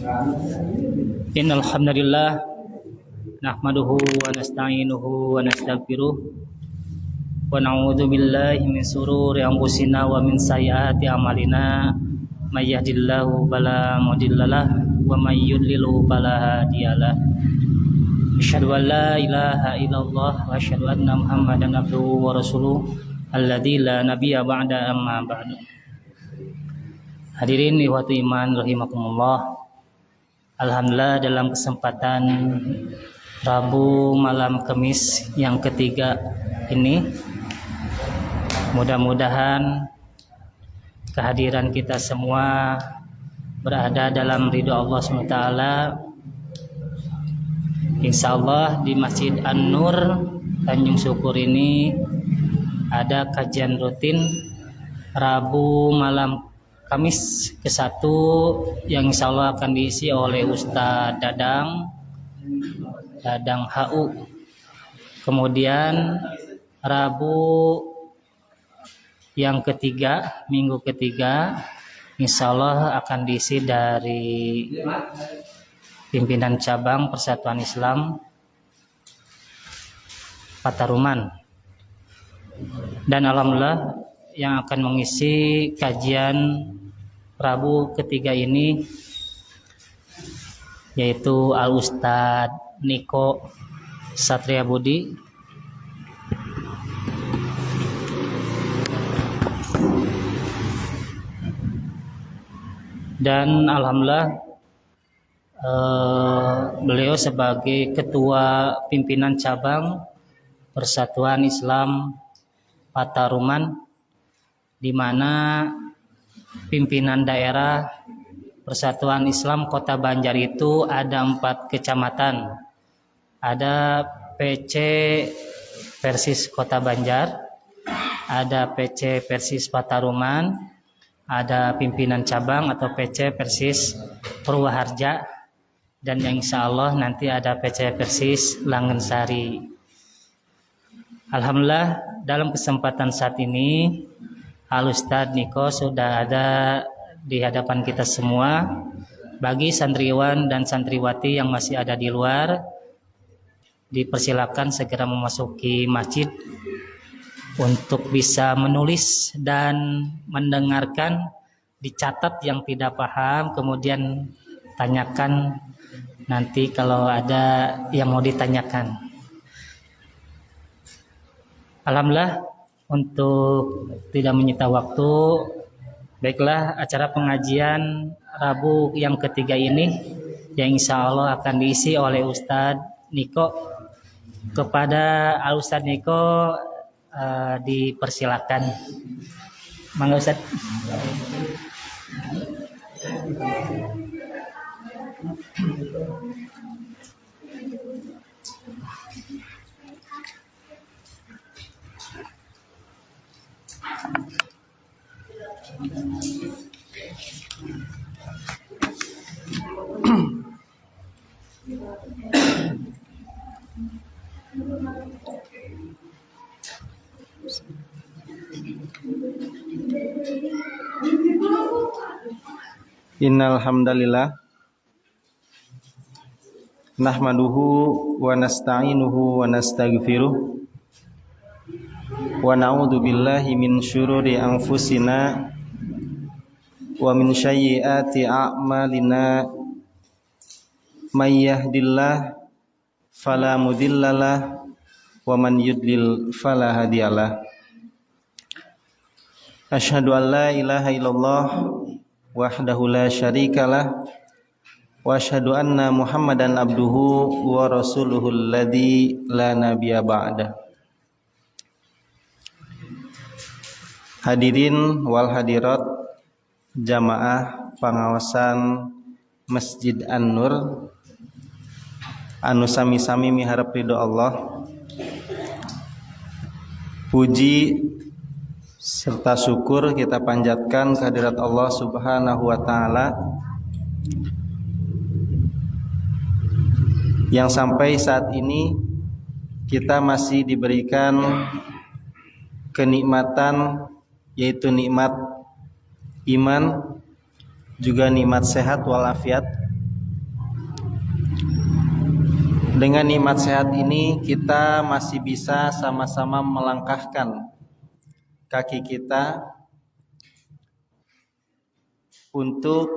Innal hamdalillah nahmaduhu wa nasta'inuhu wa nastaghfiruh wa na'udzu billahi min shururi anfusina wa min sayyiati a'malina may yahdihillahu fala mudhillalah wa may yudlilhu fala hadiyalah. Asyhadu an la ilaha illallah wa asyhadu anna Muhammadan abduhu wa rasuluh alladzi la nabiyya ba'da amma ba'du. Hadirin ikhwati iman rahimakumullah. Alhamdulillah, dalam kesempatan Rabu malam Kamis yang ketiga ini, mudah-mudahan kehadiran kita semua berada dalam ridho Allah SWT. Insya Allah di Masjid An-Nur Tanjung Syukur ini ada kajian rutin Rabu malam Kamis ke-1 yang insya Allah akan diisi oleh Ustadz Dadang HU. Kemudian Rabu yang ketiga, minggu ketiga, insya Allah akan diisi dari pimpinan cabang Persatuan Islam Pataruman. Dan alhamdulillah yang akan mengisi kajian Rabu ketiga ini yaitu Al-Ustadz Niko Satria Budi. Dan alhamdulillah beliau sebagai ketua pimpinan cabang Persatuan Islam Pataruman, di mana pimpinan daerah Persatuan Islam Kota Banjar itu ada 4 kecamatan. Ada PC Persis Kota Banjar, ada PC Persis Pataruman, ada pimpinan cabang atau PC Persis Purwaharja, dan yang insya Allah nanti ada PC Persis Langensari. Alhamdulillah, dalam kesempatan saat ini Al-Ustadz Niko sudah ada di hadapan kita semua. Bagi santriwan dan santriwati yang masih ada di luar, dipersilakan segera memasuki masjid untuk bisa menulis dan mendengarkan, dicatat yang tidak paham, kemudian tanyakan nanti kalau ada yang mau ditanyakan. Alhamdulillah, untuk tidak menyita waktu, baiklah, acara pengajian Rabu yang ketiga ini yang insya Allah akan diisi oleh Ustadz Niko. Kepada Ustadz Niko dipersilakan. Mangga Ustadz. Innal hamdalillah nahmaduhu wa nasta'inuhu wa nastaghfiruh wa na'udzu billahi min syururi anfusina wa min sayyiati a'malina may yahdihillahu fala mudhillalah wa man yudlil fala hadiyalah. Asyhadu an la ilaha illallah wahdahu la syarikalah wa asyhadu anna Muhammadan abduhu wa rasuluhu alladzi la nabiyya ba'da. Hadirin wal hadirat jamaah pengawasan Masjid An-Nur anu sami-sami miharep ridho Allah, puji serta syukur kita panjatkan kehadirat Allah Subhanahu wa taala yang sampai saat ini kita masih diberikan kenikmatan, yaitu nikmat iman, juga nikmat sehat walafiat, Dengan nikmat sehat ini kita masih bisa sama-sama melangkahkan kaki kita untuk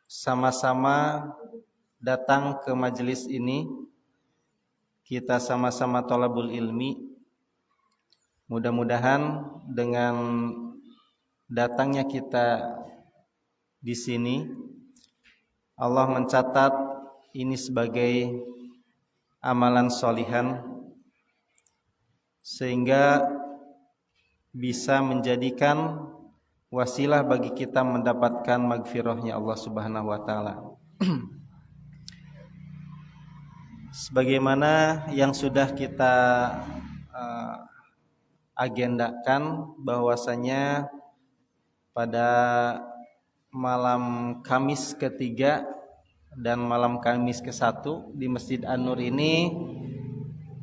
sama-sama datang ke majelis ini. Kita sama-sama thalabul ilmi. Mudah-mudahan dengan datangnya kita di sini, Allah mencatat ini sebagai amalan sholihan, sehingga bisa menjadikan wasilah bagi kita mendapatkan magfirahnya Allah Subhanahu wa taala. Sebagaimana yang sudah kita agendakan, bahwasanya pada malam Kamis ketiga dan malam Kamis ke-1 di Masjid An-Nur ini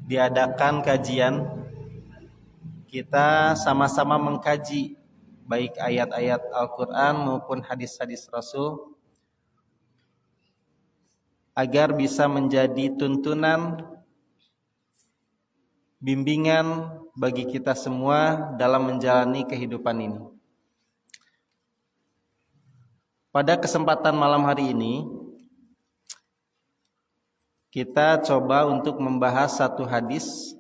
diadakan kajian. Kita sama-sama mengkaji baik ayat-ayat Al-Quran maupun hadis-hadis Rasul, agar bisa menjadi tuntunan, bimbingan bagi kita semua dalam menjalani kehidupan ini. Pada kesempatan malam hari ini, kita coba untuk membahas satu hadis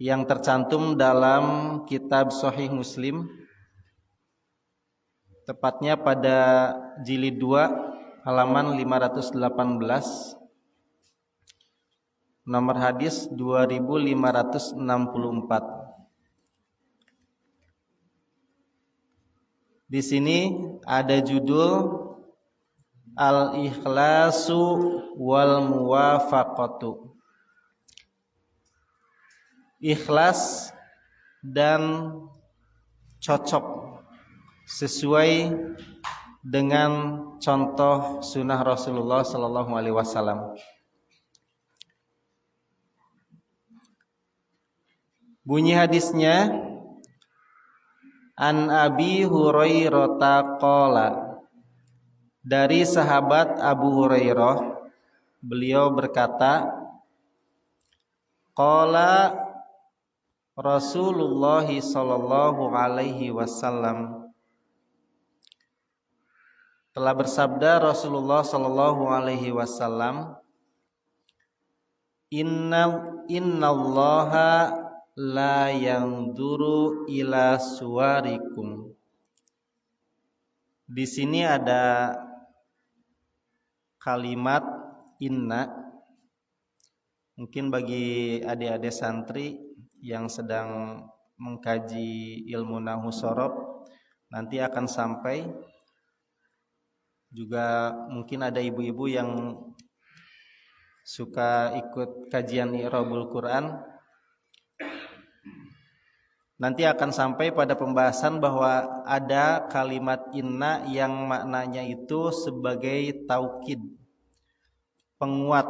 yang tercantum dalam kitab Sahih Muslim, tepatnya pada jilid 2 halaman 518, nomor hadis 2564. Di sini ada judul Al-Ikhlasu wal Muwafaqatu. Ikhlas dan cocok sesuai dengan contoh sunnah Rasulullah Sallallahu Alaihi Wasallam. Bunyi hadisnya, An Abi Hurairah qala, dari sahabat Abu Hurairah, beliau berkata, qala Rasulullah sallallahu alaihi wasallam, telah bersabda Rasulullah sallallahu alaihi wasallam, innallaha la yanzuru ila suwarikum. Di sini ada kalimat inna. Mungkin bagi adik-adik santri yang sedang mengkaji ilmu nahwu shorof nanti akan sampai. Juga mungkin ada ibu-ibu yang suka ikut kajian i'rabul Quran, nanti akan sampai pada pembahasan bahwa ada kalimat inna yang maknanya itu sebagai taukid, penguat.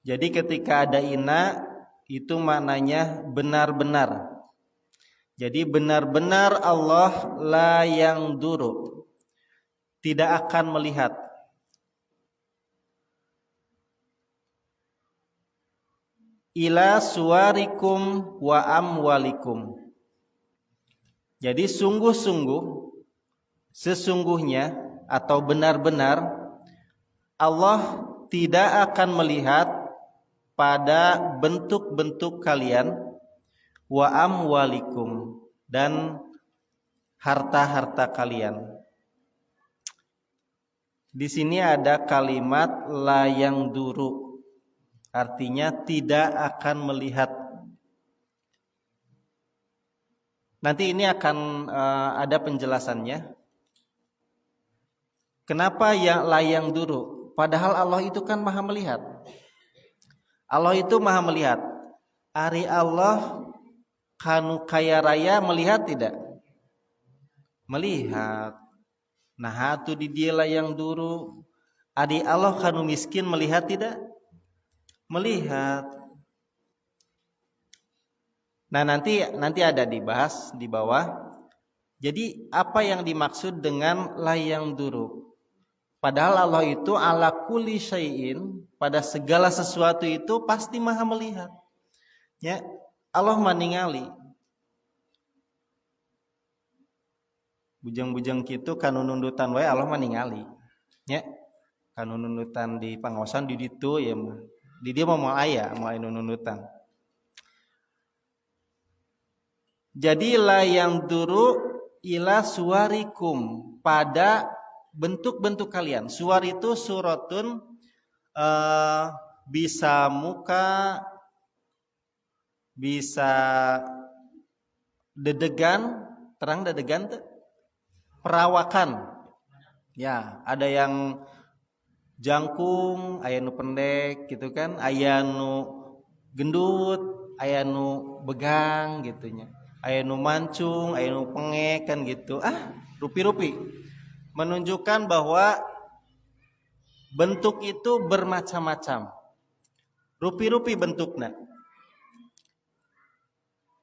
Jadi ketika ada inna itu maknanya benar-benar. Jadi benar-benar Allah la yang duru, tidak akan melihat. Ila suwarikum wa amwalikum. Jadi sungguh-sungguh, sesungguhnya atau benar-benar Allah tidak akan melihat pada bentuk-bentuk kalian, wa amwalikum, dan harta-harta kalian. Di sini ada kalimat la yang duru, artinya tidak akan melihat. Nanti ini akan ada penjelasannya. Kenapa ya layang duru? Padahal Allah itu kan maha melihat. Allah itu maha melihat. Ari Allah kanu kaya raya melihat tidak? Melihat. Nah hatu di dia layang duru. Ari Allah kanu miskin melihat tidak? Melihat. Nah nanti ada dibahas di bawah. Jadi apa yang dimaksud dengan layang duru? Padahal Allah itu ala kulli syai'in, pada segala sesuatu itu pasti maha melihat. Ya, Allah maningali. Bujang-bujang kitu kanu nundutan wae Allah maningali. Ya. Kanu nundutan di pangaosan di ditu ya mah. Di dia mau aya nundutan. Jadi la yang duru ila suwarikum, pada bentuk-bentuk kalian. Suwar itu suratun, bisa muka, bisa dedegan, terang dedegan tuh, perawakan. Ya, ada yang jangkung, aya nu pendek gitu kan, aya nu gendut, aya nu begang gitunya. Aya nu mancung, aya nu pengek kan gitu. Rupi-rupi. Menunjukkan bahwa bentuk itu bermacam-macam. Rupi-rupi bentuknya.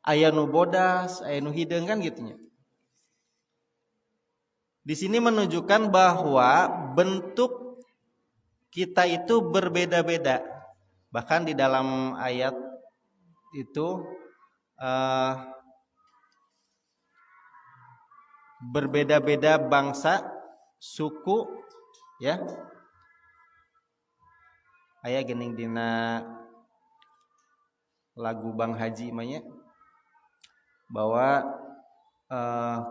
Aya nu bodas, aya nu hideung kan gitunya. Di sini menunjukkan bahwa bentuk kita itu berbeda-beda. Bahkan di dalam ayat itu berbeda-beda bangsa, suku, ya. Aya geuning dina lagu Bang Haji manya bahwa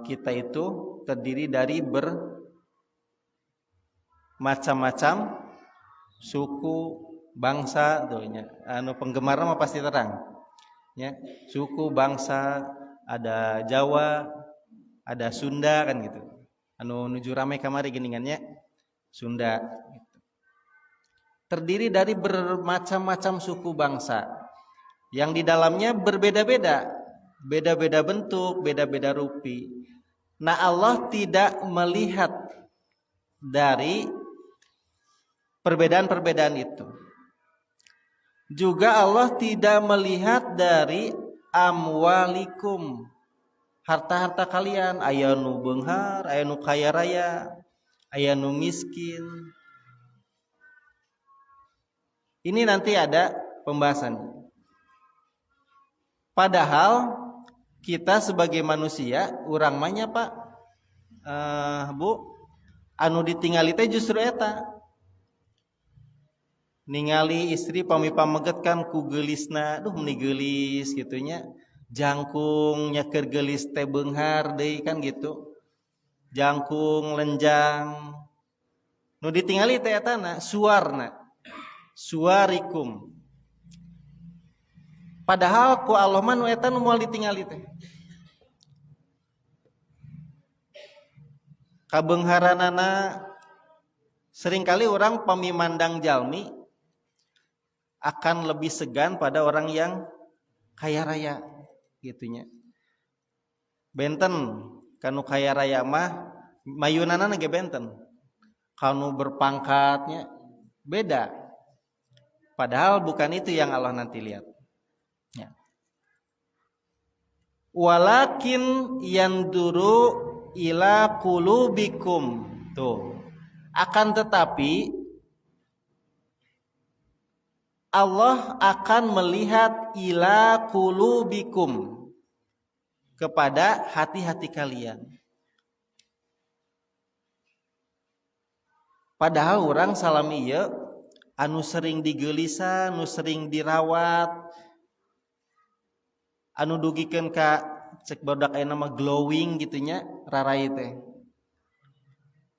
kita itu terdiri dari bermacam-macam suku, bangsa tuh nya. Anu penggemar mah pasti terang. Ya, suku, bangsa, ada Jawa, ada Sunda kan gitu. Anu nuju rame kamari geuningannya Sunda gitu. Terdiri dari bermacam-macam suku bangsa yang di dalamnya berbeda-beda, beda-beda bentuk, beda-beda rupi. Nah, Allah tidak melihat dari perbedaan-perbedaan itu. Juga Allah tidak melihat dari amwalikum, harta-harta kalian, aya nu beunghar, aya nu kaya raya, aya nu miskin. Ini nanti ada pembahasan. Padahal kita sebagai manusia, urang mah nya Pak, Bu, anu ditingali teh justru eta. Ningali istri pami pameget kan ku geulisna, duh meni geulis gitunya. Jangkung nyaker geulis teh beunghar deui kan gitu. Jangkung lenjang. Nu ditingali teh etana suarna. Suarikum. Padahal ku Allah mah nu eta nu moal ditingali teh. Kabeungharanana seringkali orang pamimandang jalmi akan lebih segan pada orang yang kaya raya gitunya. Benten kanu kaya raya mah mayunana ge benten. Kanu berpangkatnya beda. Padahal bukan itu yang Allah nanti lihat. Ya. Walakin yanduru ila qulubikum. Tuh. Akan tetapi Allah akan melihat ila qulubikum, kepada hati-hati kalian. Padahal orang salami ieu anu sering digeulisa, anu sering dirawat, anu dugikeun ka cek barudak aya nama glowing gitunya rarai teh.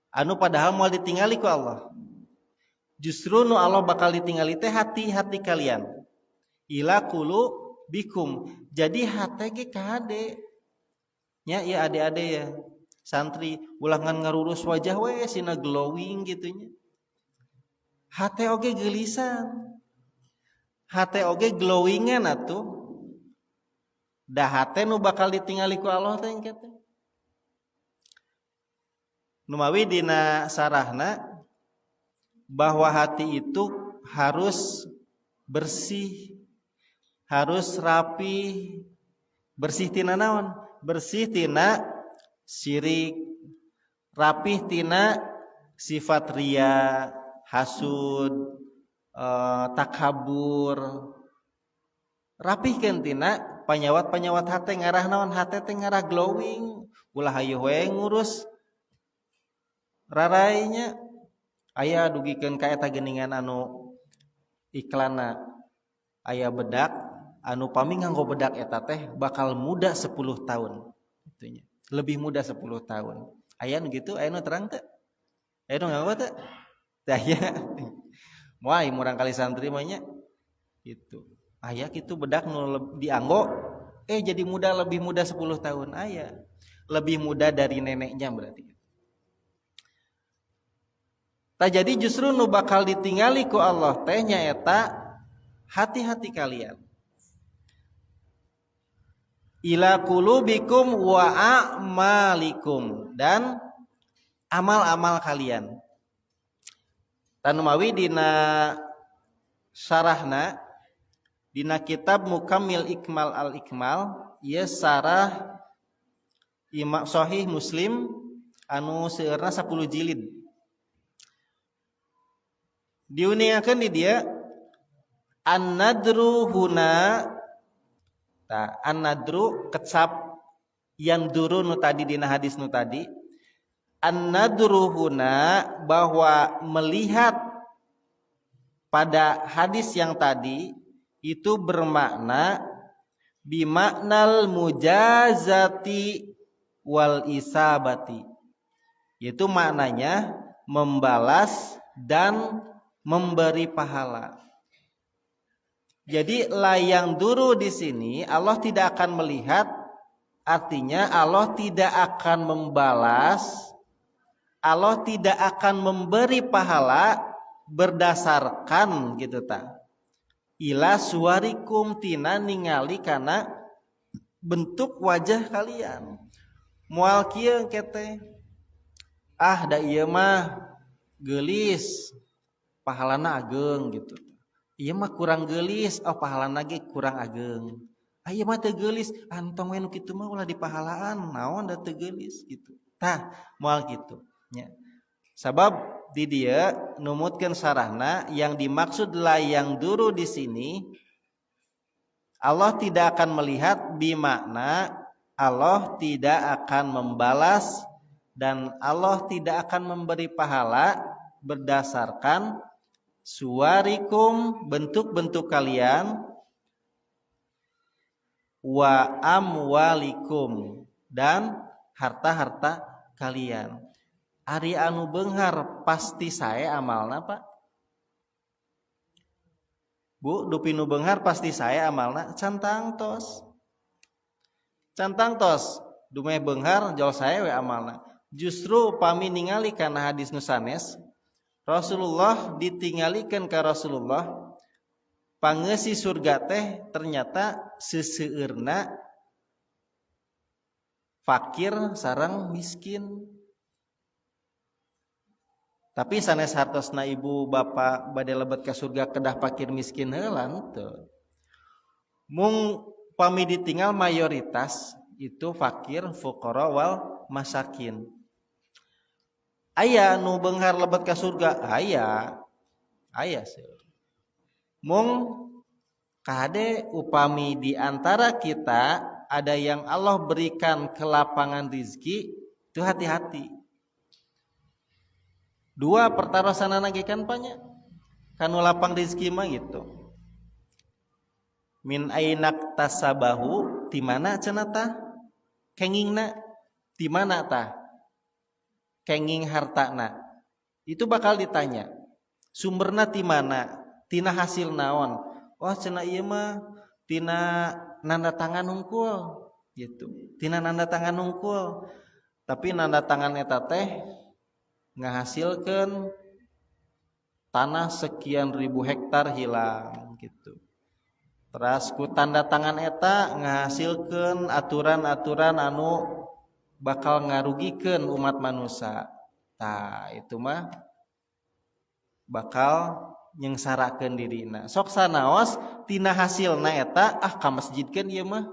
Anu padahal moal ditingali ku Allah. Justru nu Allah bakal ditingali teh hati-hati kalian. Ila qulubikum. Jadi hate ge ka hade. Nya ieu ade-ade ya. Santri ulangan ngarurus wajah we sina glowing gitunya. Hate oge geulisan. Hate oge glowingan atuh. Da hate nu bakal ditingali ku Allah teh engke teh. Nu mawi dina sarahna bahwa hati itu harus bersih, harus rapi. Bersih tina naon? Bersih tina syirik, rapih tina sifat ria, hasud, takabur, rapihkeun tina panyawat hate ngarah naon, hate teh ngarah glowing, ulah hayu we ngurus rarainya. Aya dugikeun ka eta geuningan anu iklanna, aya bedak anu pami nganggo bedak eta teh bakal muda 10 tahun itunya, lebih muda 10 tahun. Aya nu kitu, aya nu terang teh, aya nu nganggo teh teh aya moal murang kali santri mah nya gitu. Aya kitu bedak nu dianggo jadi muda, lebih muda 10 tahun. Aya lebih muda dari neneknya berarti. Tak jadi justru nu bakal ditingali ku Allah teh nyaeta hati-hati kalian. Ila qulubikum wa a'malikum, dan amal-amal kalian. Tanumawi dina syarahna dina kitab Mukammil Ikmal al-Ikmal, ieu sarah Imam Sahih Muslim anu seueurna 10 jilid. Diuningakeun di dieu an-nadru huna, an-nadru kecap yang duru nu tadi dina hadis nu tadi. An-nadru huna, bahwa melihat pada hadis yang tadi itu bermakna bimaknal mujazati wal isabati, yaitu maknanya membalas dan memberi pahala. Jadi layang duru di sini Allah tidak akan melihat, artinya Allah tidak akan membalas, Allah tidak akan memberi pahala berdasarkan gitu ta. Ila suwarikum, tina ningali kana bentuk wajah kalian. Moal kieu kete, da ieu mah geulis pahalana ageng gitu. Ieu mah kurang geulis, pahalana ge kurang ageng. Ieu mah teu geulis, antong we nu kitu mah ulah dipahalaan, naon da teu geulis gitu. Tah moal kitu nya. Sabab di dia numutkeun sarahna yang dimaksud layang duru di sini Allah tidak akan melihat, bimakna Allah tidak akan membalas dan Allah tidak akan memberi pahala berdasarkan suwarikum, bentuk-bentuk kalian, wa amwalikum, dan harta-harta kalian. Ari anu beunghar pasti sae amalna, Pak. Bu, dupi nu beunghar pasti sae amalna, cantang tos. Cantang tos, dumeh beunghar jol sae we amalna. Justru upami ningali kana hadis nu sanes, Rasulullah ditingalikeun ka Rasulullah pangeussi surga teh ternyata seseueurna fakir sareng miskin. Tapi sanes hartosna ibu bapa bade lebet ka surga kedah fakir miskin heula teu. Mung pami ditinggal mayoritas itu fakir, fuqara wal masakin. Aya nu beunghar lebet ka surga, aya seueur. Mung kade upami di antara kita ada yang Allah berikan kelapangan rizki, itu hati-hati. Dua pertarosanana ge kan banyak. Kanu lapang rizki mah gitu. Min ainak tasabahu, di mana cenah tah? Kengingna di mana tah? Kenging hartana. Itu bakal ditanya. Sumberna di mana? Tina hasil naon? Wah cenah ieu mah tina nanda tangan hungkul gitu. Tina nanda tangan hungkul. Tapi nanda tangan eta teh ngahasilkeun tanah sekian ribu hektar hilang gitu. Terus ku tanda tangan eta ngahasilkeun aturan-aturan anu bakal ngarugikeun umat manusia. Tah itu mah bakal nyengsarakeun dirina. Sok sanaos tina hasilna eta ka masjidkeun ieu mah.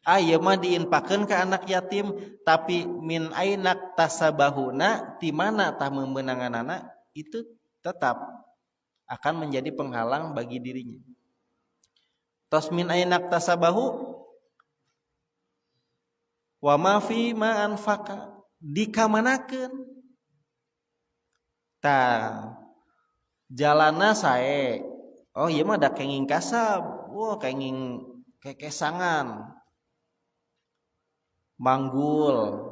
Ieu mah diinpakeun ka anak yatim, tapi min ainak tasabahuna ti mana tah meunanganana itu tetap akan menjadi penghalang bagi dirinya. Tos min ainak tasabahu wa ma fi ma anfaqa dikamanakeun. Tah jalana sae. Oh ieu mah da kenging kasab. Wah kenging kekesangan. Manggul.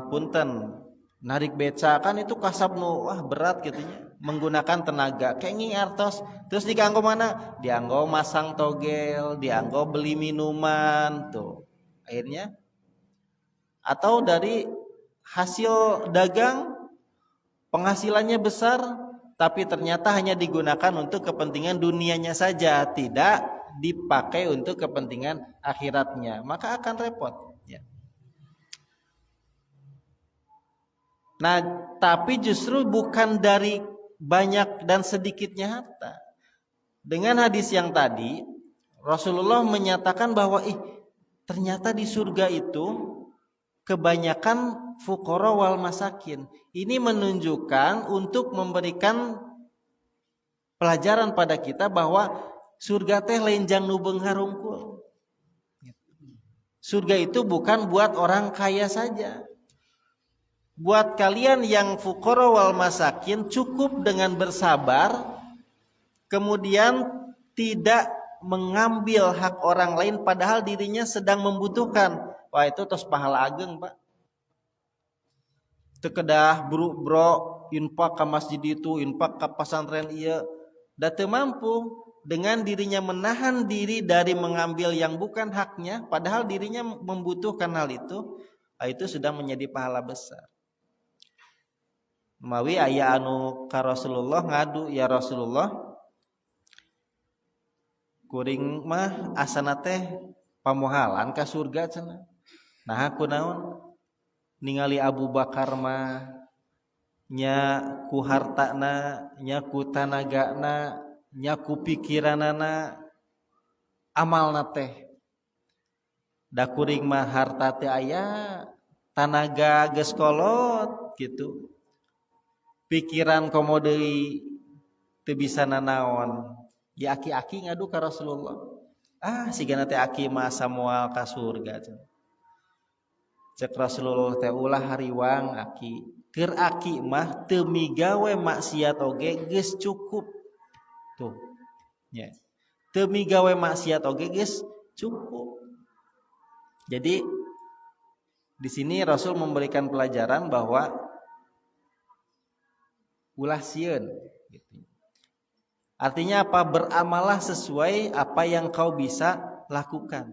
Punten narik beca kan itu kasab nu wah berat gitunya. Menggunakan tenaga kenging artos terus dianggo mana? Dianggo masang togel, dianggo beli minuman tuh. Akhirnya atau dari hasil dagang penghasilannya besar tapi ternyata hanya digunakan untuk kepentingan dunianya saja, tidak dipakai untuk kepentingan akhiratnya, maka akan repot ya. Nah, tapi justru bukan dari banyak dan sedikitnya harta. Dengan hadis yang tadi, Rasulullah menyatakan bahwa ternyata di surga itu kebanyakan fuqara wal masakin. Ini menunjukkan untuk memberikan pelajaran pada kita bahwa surga teh lenjang nu beunghar hungkul. Surga itu bukan buat orang kaya saja. Buat kalian yang fuqara wal masakin cukup dengan bersabar, kemudian tidak mengambil hak orang lain padahal dirinya sedang membutuhkan. Wah itu tos pahala ageng Pak. Teu kedah bro infak ka masjid itu, infak ka pesantren ieu, da teu mampu dengan dirinya menahan diri dari mengambil yang bukan haknya padahal dirinya membutuhkan hal itu sudah menjadi pahala besar. Mawi aya anu ka Rasulullah ngadu, ya Rasulullah kuring mah asana teh pamohalan ka surga cenah. Nah aku naon ningali Abu Bakar mah nya ku hartana, nya ku tanagana, nya ku pikiranana, amalna teh. Da kuring mah harta teh aya, tanaga geus kolot gitu. Pikiran komo deui teu bisa nanaon. Ya aki-aki ngadu ka Rasulullah. Sigana teh aki mah asa moal ka surga. Cek Rasulullah teh ulah hariwang aki. Keur aki mah teu migawe maksiat oge geus cukup. Tuh. Ya. Teu migawe maksiat oge geus cukup. Jadi di sini Rasul memberikan pelajaran bahwa ulah sieun gitu. Artinya apa? Beramalah sesuai apa yang kau bisa lakukan.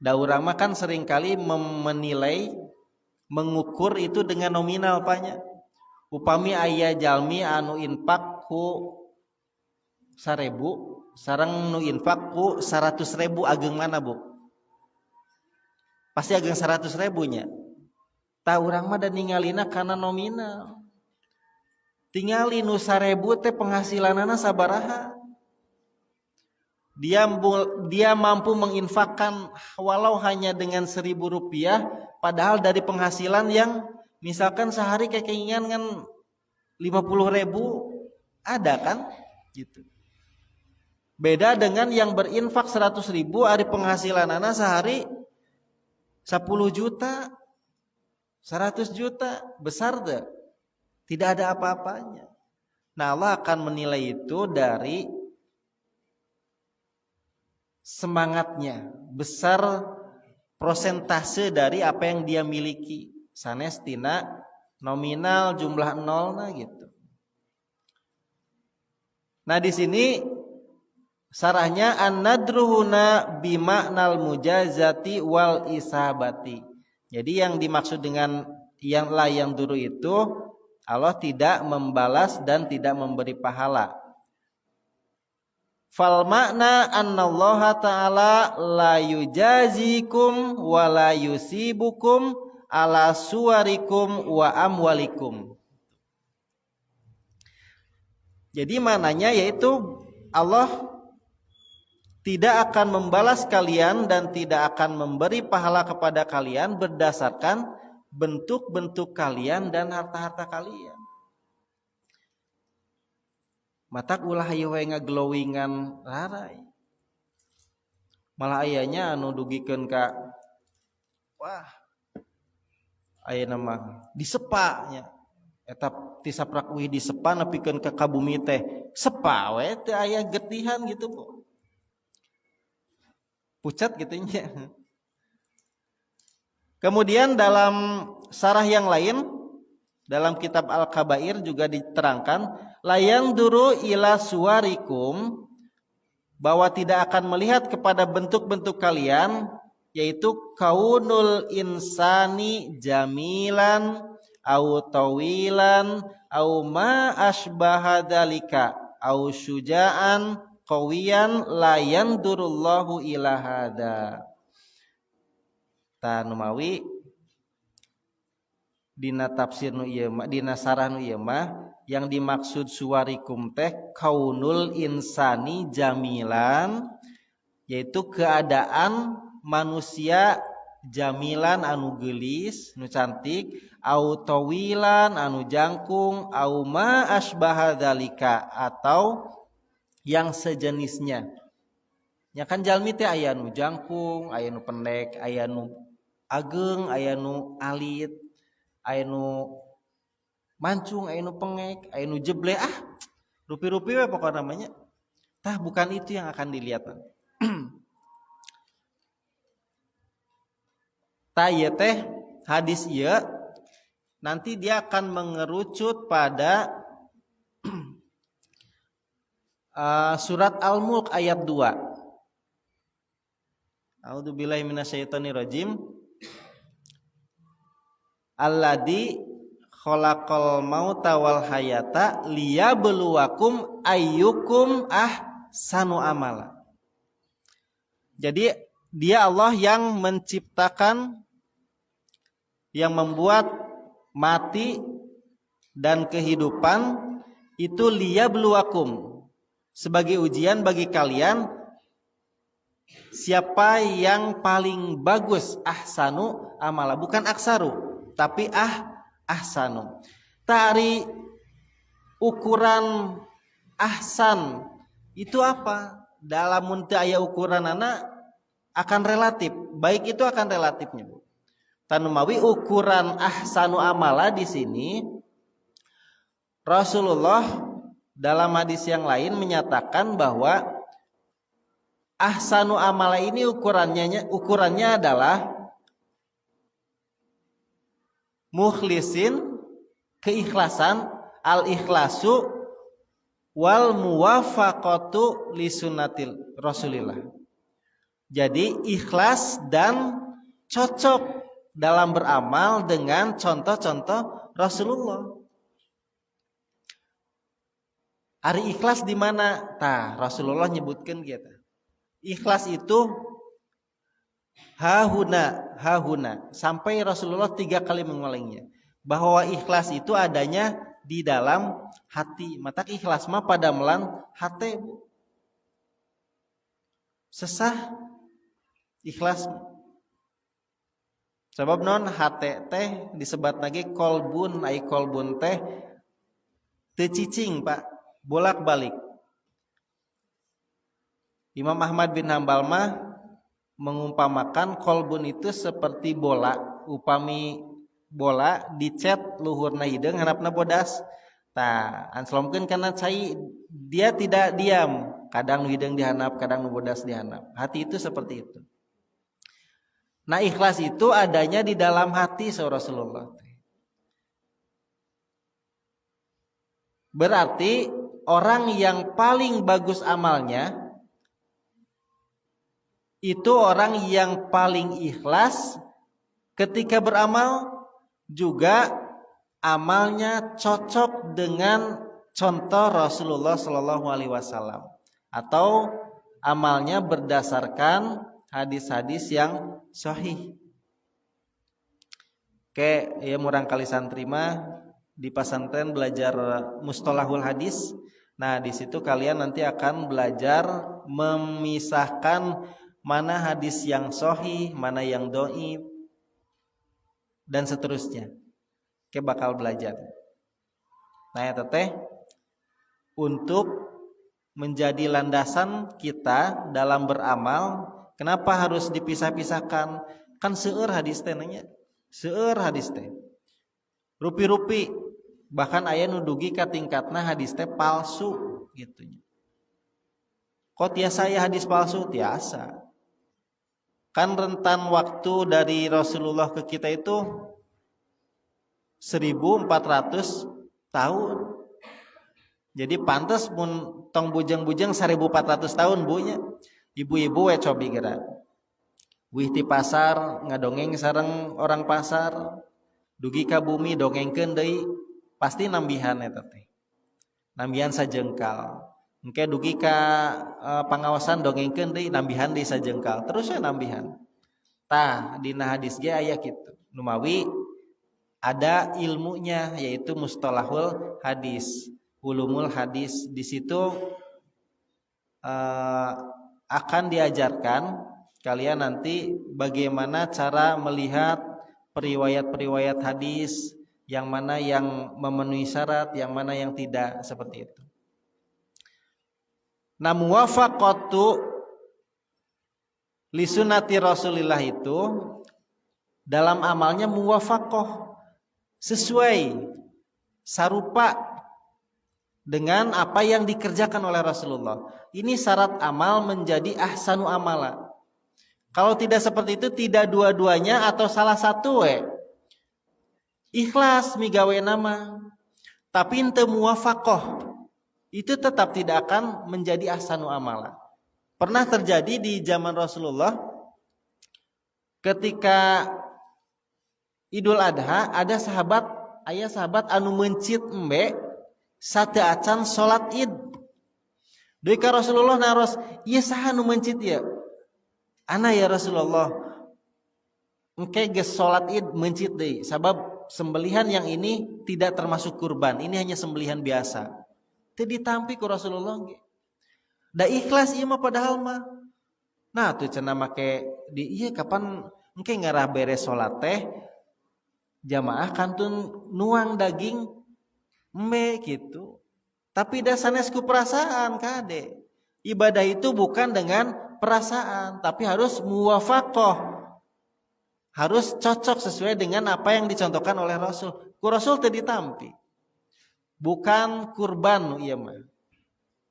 Da urang mah kan seringkali menilai, mengukur itu dengan nominal Paknya. Upami aya jalmi anu infak ku 1000 sareng nu infak ku 100.000 ageng mana Bu? Pasti ageng 100.000 nya. Ta urang mah da ningalina kana nominal. Tingali nu 1000 teh penghasilanana sabaraha. Dia mampu menginfakkan walau hanya dengan 1.000 rupiah, padahal dari penghasilan yang misalkan sehari kekeinginan kan 50.000 ada kan gitu. Beda dengan yang berinfak 100.000 ari penghasilanana sehari 10 juta 100 juta, besar deh. Tidak ada apa-apanya. Nah Allah akan menilai itu dari semangatnya, besar prosentase dari apa yang dia miliki. Sanes tina nominal jumlah nolna gitu. Nah di sini sarahnya an-nadruhuna bimaknal mujazati wal isabati. Jadi yang dimaksud dengan yang dulu itu Allah tidak membalas dan tidak memberi pahala. Fal makna annallaha ta'ala la yujazikum wa la yusibukum ala suwarikum wa amwalikum. Jadi maknanya yaitu Allah tidak akan membalas kalian dan tidak akan memberi pahala kepada kalian berdasarkan bentuk-bentuk kalian dan harta-harta kalian. Matak ulah aya we ngaglowingan rarai. Malah ayanya anu dugikeun ka wah aya nama disepa nya. Eta ti saprak wih disepa nepikeun ka kabumi teh. Sepa we teu aya getihan gitu po. Pucat gitu nya. Kemudian dalam sarah yang lain dalam kitab Al-Kabair juga diterangkan layang duru ila suwarikum, bahwa tidak akan melihat kepada bentuk-bentuk kalian, yaitu kaunul insani jamilan au tawilan au ma asbaha dzalika au syuja'an qawiyan la yandurullahu ila hada. Tanu mawi dina tafsir nu ieu mah, dina sarah nu ieu mah, yang dimaksud suwarikum teh kaunul insani jamilan, yaitu keadaan manusia jamilan anu geulis nu cantik, au tawilan anu jangkung, au ma asbaha dzalika atau yang sejenisnya. Ya kan jalmi teh aya nu jangkung, aya nu pendek, aya nu ageng, aya nu alit, aya nu mancung, aya nu pengek, aya nu jeble, rupi-rupi we pokoknya namanya. Tah bukan itu yang akan dilihat. Tah ieu teh hadis ieu nanti dia akan mengerucut pada surat Al-Mulk ayat 2. A'udzubillahi minasyaitonirrajim. Alladzi khalaqal mauta wal hayata liyabluwakum ayyukum ahsanu amala. Jadi dia Allah yang menciptakan, yang membuat mati dan kehidupan itu liyabluwakum, sebagai ujian bagi kalian siapa yang paling bagus, ahsanu amala, bukan aksaru tapi ahsanu. Tari ukuran ahsan itu apa? Dalam munta aya ukuran anak akan relatif, baik itu akan relatifnya. Tanumawi ukuran ahsanu amala di sini Rasulullah dalam hadis yang lain menyatakan bahwa ahsanu amala ini ukurannya adalah mukhlisin, keikhlasan, al-ikhlasu wal muwafaqatu li sunnatil Rasulillah. Jadi ikhlas dan cocok dalam beramal dengan contoh-contoh Rasulullah. Ari ikhlas di mana? Tah, Rasulullah nyebutkan gitu. Ikhlas itu hahuna sampai Rasulullah 3 kali mengulangnya, bahwa ikhlas itu adanya di dalam hati. Mata ikhlas mah pada melan hati, Bu. Sesah ikhlas. Sebab non hati teh disebat lagi kolbun, ai kolbun teh teu cicing, Pak, bolak-balik. Imam Ahmad bin Hambal mah mengumpamakan kolbun itu seperti bola. Upami bola dicet luhurna hideung harapna bodas. Tah, anslomkeun kana cai, dia tidak diam. Kadang nu hideung dihanap, kadang nu bodas dihanap. Hati itu seperti itu. Nah, ikhlas itu adanya di dalam hati Rasulullah. Berarti orang yang paling bagus amalnya itu orang yang paling ikhlas ketika beramal, juga amalnya cocok dengan contoh Rasulullah Shallallahu Alaihi Wasallam, atau amalnya berdasarkan hadis-hadis yang sahih. Ya murang kali santri mah di pesantren belajar mustalahul hadis, Nah, di situ kalian nanti akan belajar memisahkan mana hadis yang sahih, mana yang dhaif, dan seterusnya. Oke, bakal belajar. Nah, ya teteh, untuk menjadi landasan kita dalam beramal, kenapa harus dipisah-pisahkan? Kan seueur hadis teh nanya. Seueur hadis teh. Rupi-rupi bahkan aya nu dugi ka tingkatna hadis teh palsu gitu. Kok tiasa ya hadis palsu? Tiasa. Kan rentan waktu dari Rasulullah ke kita itu 1400 tahun. Jadi pantas mun tong bujang-bujang 1400 tahun bunya. Ibu-ibu we cobi geura. Wih ti pasar ngadongeng sareng orang pasar. Dugi ka bumi dongengkeun deui pasti nambihan eta teh. Nambihan sajengkal. Engke dugi ka pangaosan dongengkeun deui nambihan deui sajengkal. Terus we nambihan. Tah dina hadis ge aya kitu. Nu mawi ada ilmunya yaitu mustalahul hadis, ulumul hadis. Di situ akan diajarkan kalian nanti bagaimana cara melihat periwayat-periwayat hadis, yang mana yang memenuhi syarat, yang mana yang tidak, seperti itu. Nah, muwafaqatu li sunnati Rasulillah itu dalam amalnya muwafaqah, sesuai sarupa dengan apa yang dikerjakan oleh Rasulullah. Ini syarat amal menjadi ahsanu amala. Kalau tidak seperti itu, tidak dua-duanya atau salah satu ikhlas migawe nama, tapi ente muwafaqah, itu tetap tidak akan menjadi ahsanu amala. Pernah terjadi di zaman Rasulullah ketika Idul Adha, ada sahabat anu mencit embe sate acan salat Id. Deui ka Rasulullah naros, ieu saha nu mencit ya? Ana ya Rasulullah, engke geus salat Id mencit deui, sabab sembelihan yang ini tidak termasuk kurban, ini hanya sembelihan biasa. Teu ditampi ku Rasulullah ge. Da ikhlas ieu mah padahal mah. Nah, tuh cenah make di ieu kapan engke ngarah beres salat teh jamaah kantun nuang daging embe gitu. Tapi da sanes ku perasaan kade. Ibadah itu bukan dengan perasaan, tapi harus muwafaqah, harus cocok sesuai dengan apa yang dicontohkan oleh Rasul. Ku Rasul teu ditampi, bukan kurban ieu mah,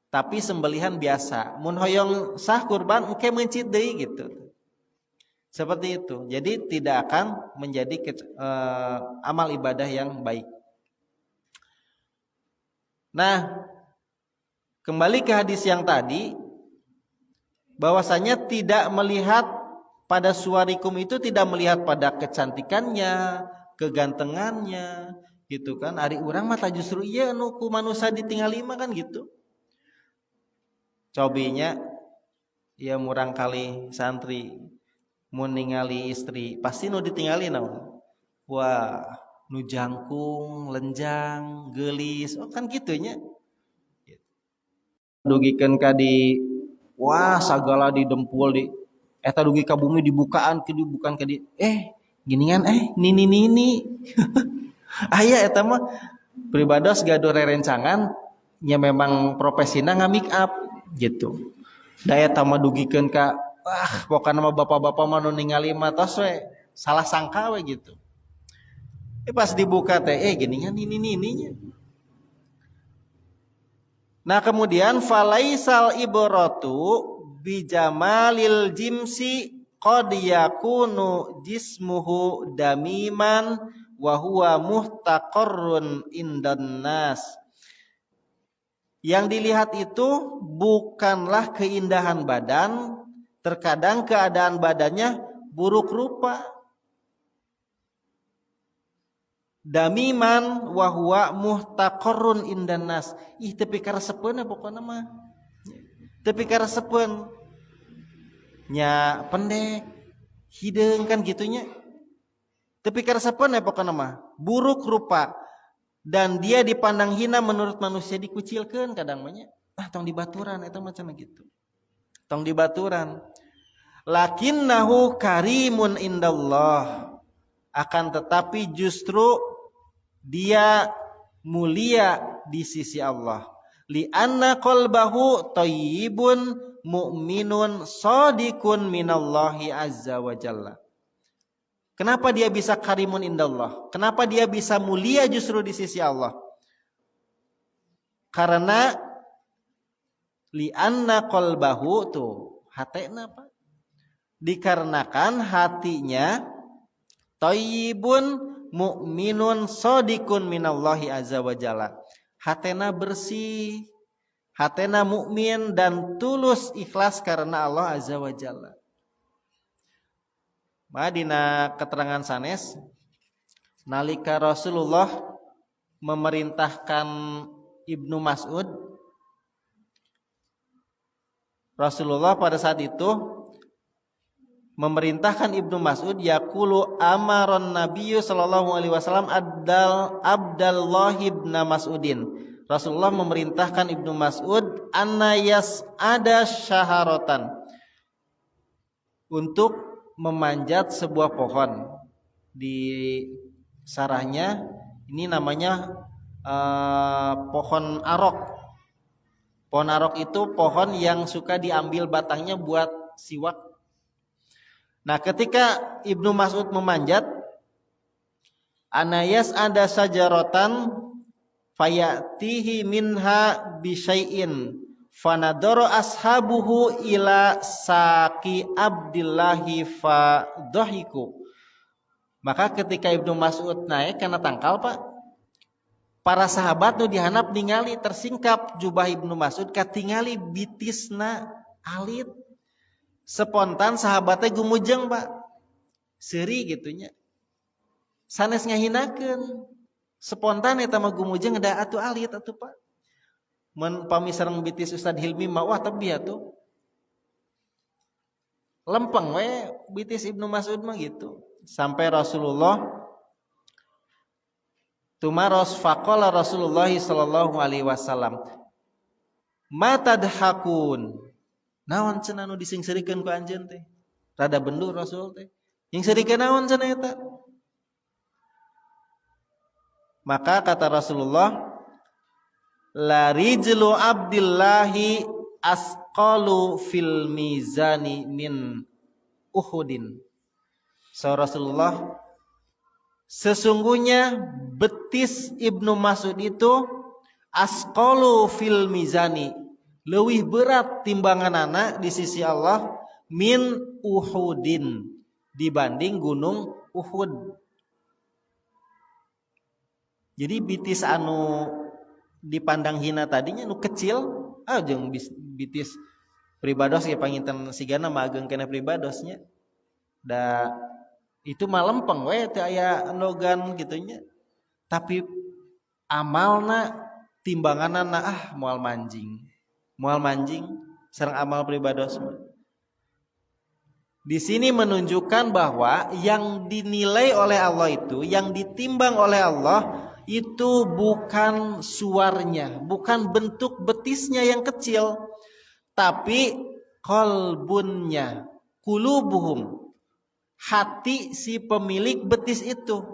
tapi sembelihan biasa. Mun hoyong sah kurban engke mencit deui gitu, seperti itu. Jadi tidak akan menjadi amal ibadah yang baik. Nah, kembali ke hadis yang tadi, bahwasanya tidak melihat pada suwarikum itu, tidak melihat pada kecantikannya, kegantengannya, gitu kan. Ari urang mah justru ieu anu ku manusia ditingali mah kan gitu. Cobinya ya murang kali santri mun ningali istri pasti nu ditingali naon? Wah, nu jangkung, lenjang, geulis, oh kan gitunya. Dugikeun ka di wah sagala didempul di eta dugi ka bumi dibukaan ke di ginian nini aya eta mah pribados gaduh rerencangan nya memang profesina ngamake up gitu. Da eta mah dugikeun ka pokona mah bapak-bapak mah nu ningali mah tos we salah sangka we gitu. Pas dibuka teh ginian nini-nininya. Nah, kemudian falaisal ibratu bijamalil jimsi qad yakunu jismuhu damiman wa huwa muhtaqarrun indan nas. Yang dilihat itu bukanlah keindahan badan, terkadang keadaan badannya buruk rupa. Damiman wa huwa muhtaqarrun indan nas. Teu pikaresepeun pokona mah. Teu pikaresepeun. Nya pendek, hideung kan gitunya. Teu pikaresepeun pokona mah. Buruk rupa. dan dia dipandang hina menurut manusia, dikucilkeun kadang mah nya. Tong dibaturan eta macam gitu. Tong dibaturan. Lakinnahu karimun indallah. Akan tetapi justru dia mulia di sisi Allah. Li'anna qalbahu thayyibun mu'minun shadiqun minallahi azza wa jalla. Kenapa dia bisa karimun indallah? Kenapa dia bisa mulia justru di sisi Allah? Karena li'anna qalbahu tuh hatena apa? Dikarenakan hatinya thayyibun mu'minun shadiqun minallahi azza wa jalla. Hatena bersih, hatena mukmin dan tulus ikhlas karena Allah azza wa jalla. Dina keterangan sanes nalika Rasulullah memerintahkan Ibnu Mas'ud, Rasulullah pada saat itu memerintahkan Ibnu Mas'ud yaqulu amaron nabiyyu sallallahu alaihi wasallam Abdullah ibn Mas'udin. Rasulullah memerintahkan Ibnu Mas'ud anna yas'ada syaharatan, untuk memanjat sebuah pohon. Di sarahnya ini namanya pohon arok. Pohon arok itu pohon yang suka diambil batangnya buat siwak. Nah, ketika Ibnu Mas'ud memanjat, anayas ada sajaratan fayatihi minha bisyai'in fanadoro ashabuhu ila saqi Abdillahi fadhahiku. Maka ketika Ibnu Mas'ud naik karena tangkal, Pak, para sahabat nu dihanap ningali tersingkap jubah Ibnu Mas'ud katingali bitisna alit. Spontan sahabatnya gumujeng, Pak, seuri gitunya, sanes ngahinakeun. Spontan eta mah gumujeng da atuh alit atuh, Pak. Mun pami sareng bitis Ustad Hilmi mah wah tebi atuh. Lempeng we bitis Ibnu Mas'ud mah gitu. Sampai Rasulullah tumaros faqala Rasulullah sallallahu alaihi wasallam, matadhakun. Naon cenah nu disingserikeun ku anjeun teh? Rada bendur Rasul teh. Nyingserikeun naon cenah eta? Maka kata Rasulullah, la rijlu Abdillahi asqalu fil mizani min Uhudin. So Rasulullah, sesungguhnya betis Ibnu Mas'ud itu asqalu fil mizani, leuwih berat timbanganana di sisi Allah min Uhudin, dibanding gunung Uhud. Jadi bitis anu dipandang hina tadinya nu kecil, jeung bitis pribados ya panginten sigana mah ageng kena pribadosnya. Da itu mah lempeng we teu aya nogan gitunya. Tapi amalna timbanganana moal manjing sareng amal pribados. Di sini menunjukkan bahwa yang dinilai oleh Allah itu, yang ditimbang oleh Allah itu bukan suarnya, bukan bentuk betisnya yang kecil, tapi qalbunnya, qulubuhum, hati si pemilik betis itu,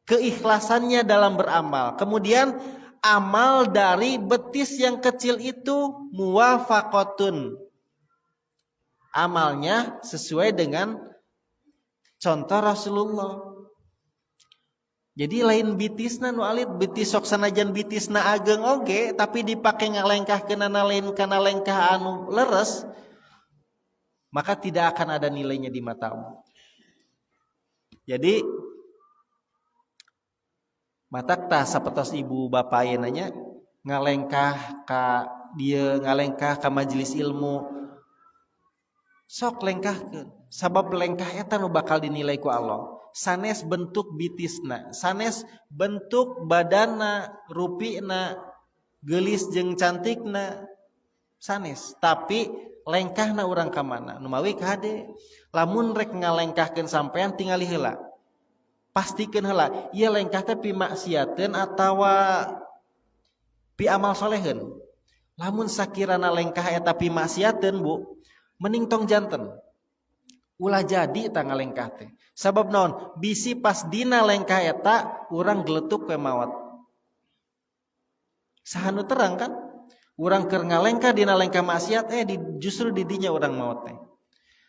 keikhlasannya dalam beramal. Kemudian amal dari betis yang kecil itu muwafaqatun, amalnya sesuai dengan contoh Rasulullah. Jadi lain bitisna nu alit, bitis sok sanajan bitisna ageng oge, tapi dipake ngalengkahkeunana lain kana lengkah anu leres, maka tidak akan ada nilainya di matamu. Jadi matak tah sapertos ibu bapak ye nanya ngalengkah ka dieu, ngalengkah ka majelis ilmu, sok lengkahkeun, sabab lengkah eta nu bakal dinilai ku Allah. Sanes bentuk bitisna, sanes bentuk badanna, rupina, geulis jeung cantikna, sanes. Tapi lengkahna urang ka mana? Nu mawi ka hade. Lamun rek ngalengkahkeun sampean tingali heula. pastikeun heula ieu lengkah teh pi maksiateun atawa pi amal soleheun. Lamun sakirana lengkah eta pi maksiateun Bu, mending tong janten ulah jadi eta ngalengkah teh. Sabab naon? Bisi pas dina lengkah eta urang geletuk ke maot. Sahanu terang kan? Urang keur ngalengkah dina lengkah maksiat justru di dinya urang maot teh.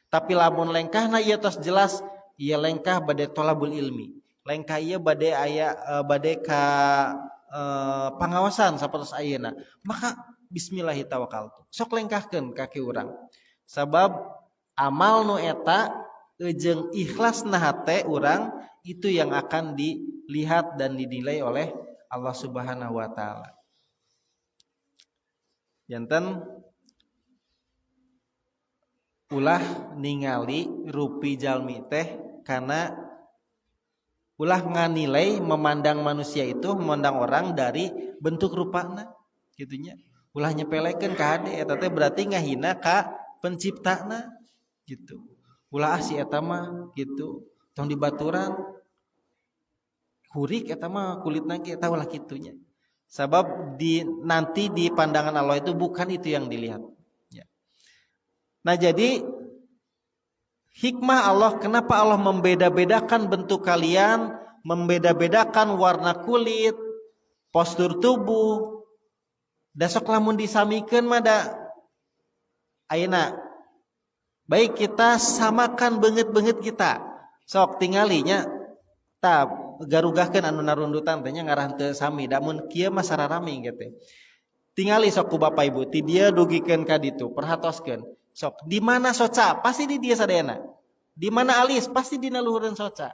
Tapi lamun lengkahna ieu tos jelas ieu lengkah bade thalabul ilmi. Lengkah ieu bade aya bade ka pangawasan sapertos ayeuna. Maka bismillahi tawakkaltu. Sok lengkahkeun kaki urang. Sabab amal nu eta jeung ikhlasna hate urang itu yang akan dilihat dan dinilai oleh Allah Subhanahu wa taala. Janten ulah ningali rupi jalmi teh karena ulah nganilai memandang manusia itu memandang orang dari bentuk rupana gitunya. Ulah nyepelekeun ka hade eta teh berarti ngahina ka penciptana gitu. Ulah si eta mah gitu tong dibaturan hurik eta mah kulitna ge eta ulah kitunya. Sabab nanti di pandangan Allah itu bukan itu yang dilihat. Ya. Nah jadi hikmah Allah kenapa Allah membeda-bedakan bentuk kalian, membeda-bedakan warna kulit, postur tubuh. Da sok lamun disamikeun mah da ayeuna baik kita samakan beungeut-beungeut kita. Sok tingalinya tah garugahkeun anu narundutan teh nya ngarah teu sami da mun kieu mah sararami gitu. Tingali sok ku Bapak Ibu ti dieu dugikeun ka ditu perhatoskeun. Sok di mana soca pasti di dia sadayana. Di mana alis pasti dina luhureun soca.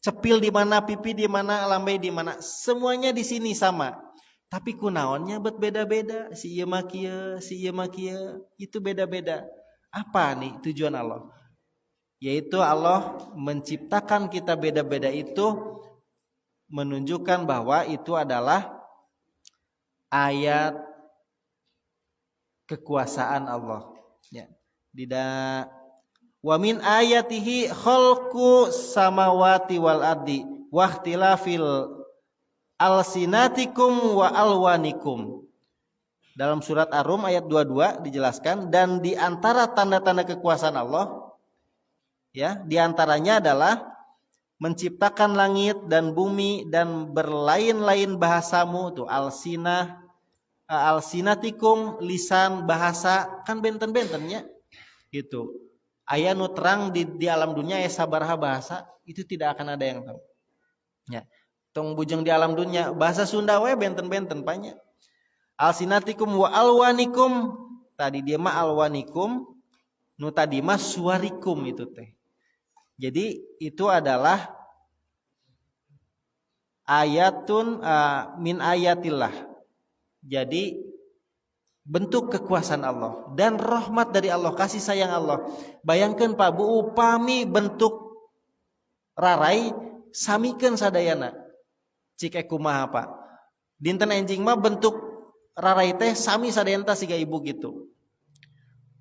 Cepil di mana, pipi di mana, lambe di mana, semuanya di sini sama. Tapi kunaonnya bet beda-beda. Si ieu mah kieu, si ieu mah kieu, itu beda-beda. Apa nih tujuan Allah? Yaitu Allah menciptakan kita beda-beda itu menunjukkan bahwa itu adalah ayat kekuasaan Allah. Ya. Wa min ayatihi khalqu samawati wal ardi wa ikhtilafil alsinatikum wa alwanikum. Dalam surat Ar-Rum ayat 22 dijelaskan dan di antara tanda-tanda kekuasaan Allah ya, di antaranya adalah menciptakan langit dan bumi dan berlain-lain bahasamu tuh alsinatikum lisan bahasa kan benten-bentennya gitu. Aya nu terang di alam dunia aya sabaraha bahasa itu tidak akan ada yang tahu. Ya. Tong bujeng di alam dunia bahasa Sunda we benten-benten banyak. Alsinatikum wa alwanikum tadi dia mah alwanikum nu tadi mah suarikum itu teh. Jadi itu adalah ayatun min ayatillah. Jadi bentuk kekuasaan Allah dan rahmat dari Allah, kasih sayang Allah. Bayangkan Pak Bu upami bentuk rarai samikeun sadayana. Cik kumaha Pak. Dinten enjing mah bentuk rarai teh sami sadayana siga ibu gitu.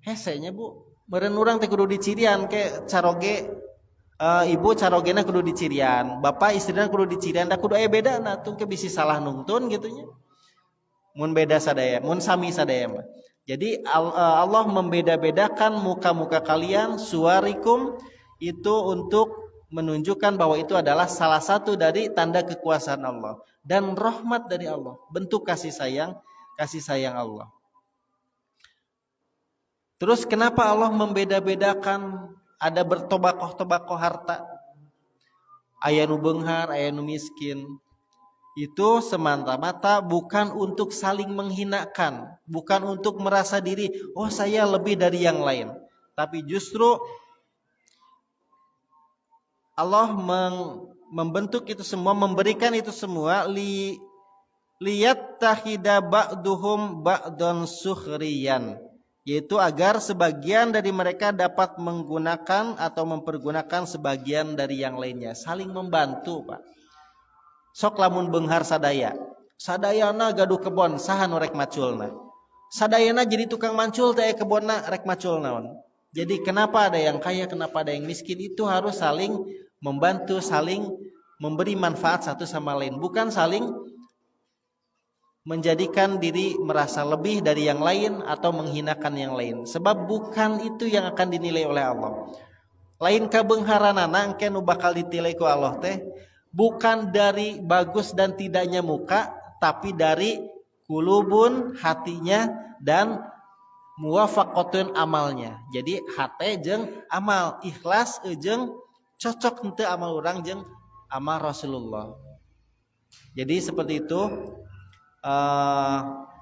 Hese nya Bu, meureun urang teh kudu dicirian ke caroge ibu carogena kudu dicirian, bapak istrina kudu dicirian, da kudu aya bedana tuh ke bisi salah nungtun gitunya. Mun beda sadaya, mun sami sadaya mah. Jadi Allah membeda-bedakan muka-muka kalian, suarikum itu untuk menunjukkan bahwa itu adalah salah satu dari tanda kekuasaan Allah dan rahmat dari Allah, bentuk kasih sayang Allah. Terus kenapa Allah membeda-bedakan? Ada bertobakoh-tobakoh harta. Aya nu beunghar, aya nu miskin. Itu semata-mata bukan untuk saling menghinakan, bukan untuk merasa diri, oh saya lebih dari yang lain. Tapi justru Allah membentuk itu semua, memberikan itu semua liyattahida ba'duhum ba'dun sukhriyan. Yaitu agar sebagian dari mereka dapat menggunakan atau mempergunakan sebagian dari yang lainnya, saling membantu Pak. Sok lamun beunghar sadayana gaduh kebon saha nu rek maculna. Sadayana jadi tukang mancul teh kebonna rek macul naon. Jadi kenapa ada yang kaya, kenapa ada yang miskin, itu harus saling membantu, saling memberi manfaat satu sama lain, bukan saling menjadikan diri merasa lebih dari yang lain atau menghinakan yang lain. Sebab bukan itu yang akan dinilai oleh Allah. Lain kabeungharanana engke nu bakal ditilai ku Allah teh bukan dari bagus dan tidaknya muka, tapi dari kulubun, hatinya, dan muwafaqatun, amalnya. Jadi hate jeung amal, ikhlas jeung cocok henteu amal urang jeung amal Rasulullah. Jadi seperti itu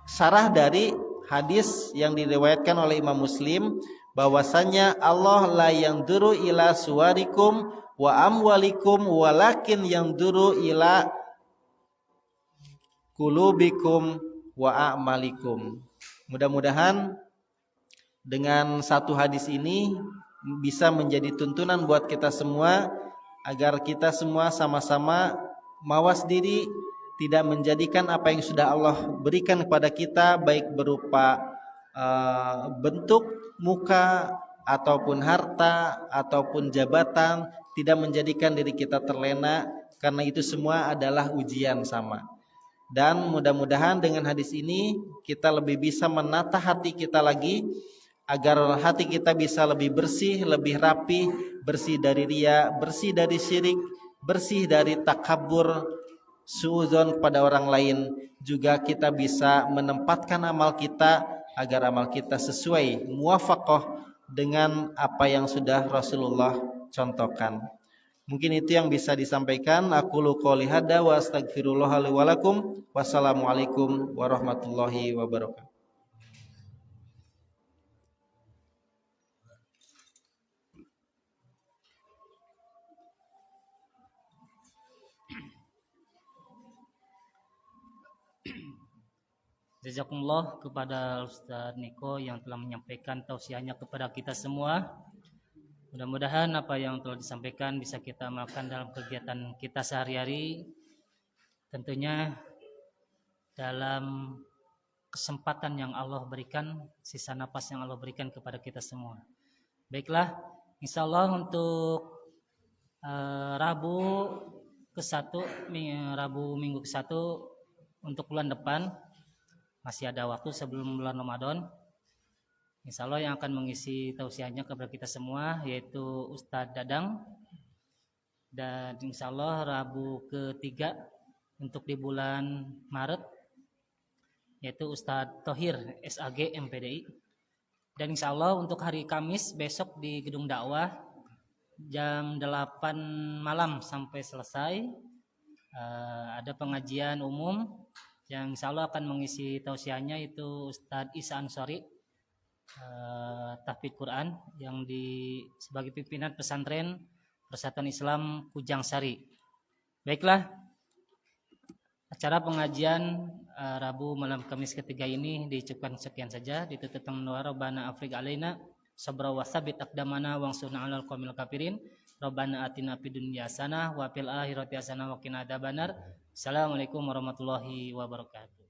sarah dari hadis yang diriwayatkan oleh Imam Muslim bahwasanya Allah la yanzuru ila suwarikum wa amwalikum walakin yanzuru ila qulubikum wa a'malikum. Mudah-mudahan dengan satu hadis ini bisa menjadi tuntunan buat kita semua agar kita semua sama-sama mawas diri, tidak menjadikan apa yang sudah Allah berikan kepada kita baik berupa bentuk muka ataupun harta ataupun jabatan, tidak menjadikan diri kita terlena, karena itu semua adalah ujian sama. Dan mudah-mudahan dengan hadis ini kita lebih bisa menata hati kita lagi agar hati kita bisa lebih bersih, lebih rapi, bersih dari riya, bersih dari syirik, bersih dari takabur, suudzon kepada orang lain. Juga kita bisa menempatkan amal kita agar amal kita sesuai muwafaqah dengan apa yang sudah Rasulullah contohkan. Mungkin itu yang bisa disampaikan. Aqulu qouli hadza wa astaghfirullah li wa lakum. Wassalamualaikum warahmatullahi wabarakatuh. Jazakumullah kepada Ustaz Niko yang telah menyampaikan tausiahnya kepada kita semua. Mudah-mudahan apa yang telah disampaikan bisa kita amalkan dalam kegiatan kita sehari-hari. Tentunya dalam kesempatan yang Allah berikan, sisa napas yang Allah berikan kepada kita semua. Baiklah, insya Allah untuk Rabu minggu ke-1 untuk bulan depan masih ada waktu sebelum bulan Ramadan. Insya Allah yang akan mengisi tausiahnya kepada kita semua yaitu Ustadz Dadang. Dan insya Allah Rabu ke-3 untuk di bulan Maret yaitu Ustadz Thohir SAG MPDI. Dan insya Allah untuk hari Kamis besok di Gedung Dakwah jam 8 malam sampai selesai ada pengajian umum yang insya Allah akan mengisi tausiahnya itu Ustadz Isa Ansori tahfidz Quran yang sebagai pimpinan pesantren Persatuan Islam Kujang Sari. Baiklah, acara pengajian Rabu malam Kamis ketiga ini diucapkan sekian saja. Ditutup dengan doa Rabbana Afrig alaina sabra wa tsabbit aqdamana wansurna 'alal qaumil kafirin. Rabbana atina fid dunya hasanah wa fil akhirati hasanah wa qina adzabannar. Assalamualaikum warahmatullahi wabarakatuh.